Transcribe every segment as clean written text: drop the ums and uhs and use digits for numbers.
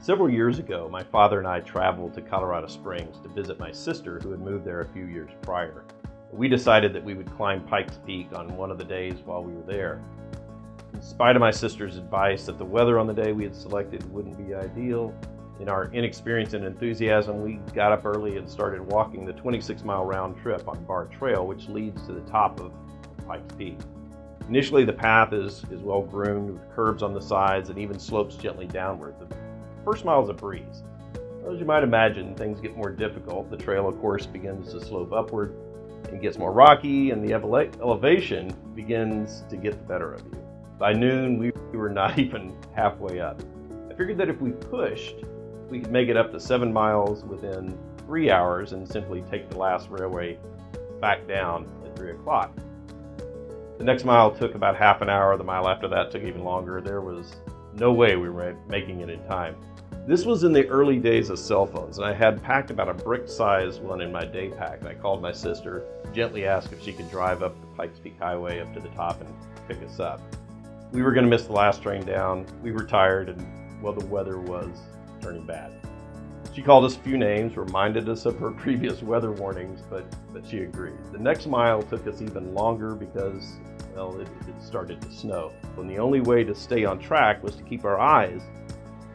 Several years ago, my father and I traveled to Colorado Springs to visit my sister who had moved there a few years prior. We decided that we would climb Pike's Peak on one of the days while we were there. In spite of my sister's advice that the weather on the day we had selected wouldn't be ideal, in our inexperience and enthusiasm, we got up early and started walking the 26-mile round trip on Bar Trail, which leads to the top of Pike's Peak. Initially, the path is well groomed with curbs on the sides and even slopes gently downward. The first mile is a breeze. As you might imagine, things get more difficult. The trail, of course, begins to slope upward and gets more rocky, and the elevation begins to get the better of you. By noon, we were not even halfway up. I figured that if we pushed, we could make it up to 7 miles within 3 hours and simply take the last railway back down at 3 o'clock. The next mile took about half an hour. The mile after that took even longer. There was no way we were making it in time. This was in the early days of cell phones, and I had packed about a brick-sized one in my day pack. I called my sister, gently asked if she could drive up the Pikes Peak Highway up to the top and pick us up. We were going to miss the last train down. We were tired, and well, the weather was turning bad. She called us a few names, reminded us of her previous weather warnings, but she agreed. The next mile took us even longer because, well, it started to snow. And the only way to stay on track was to keep our eyes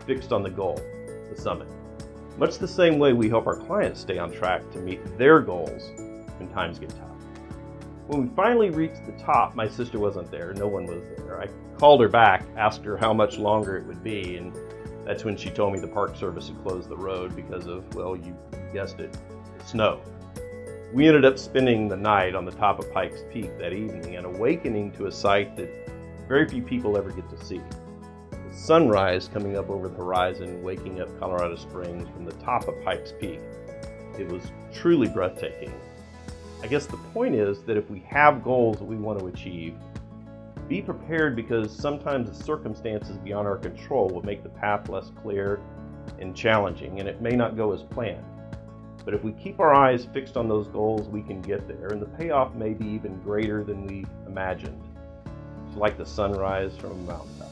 fixed on the goal, the summit. Much the same way we help our clients stay on track to meet their goals when times get tough. When we finally reached the top, my sister wasn't there. No one was there. I called her back, asked her how much longer it would be, and that's when she told me the Park Service had closed the road because of, well, you guessed it, snow. We ended up spending the night on the top of Pike's Peak that evening and awakening to a sight that very few people ever get to see. The sunrise coming up over the horizon, waking up Colorado Springs from the top of Pike's Peak. It was truly breathtaking. I guess the point is that if we have goals that we want to achieve, be prepared, because sometimes the circumstances beyond our control will make the path less clear and challenging, and it may not go as planned. But if we keep our eyes fixed on those goals, we can get there, and the payoff may be even greater than we imagined. It's like the sunrise from a mountaintop.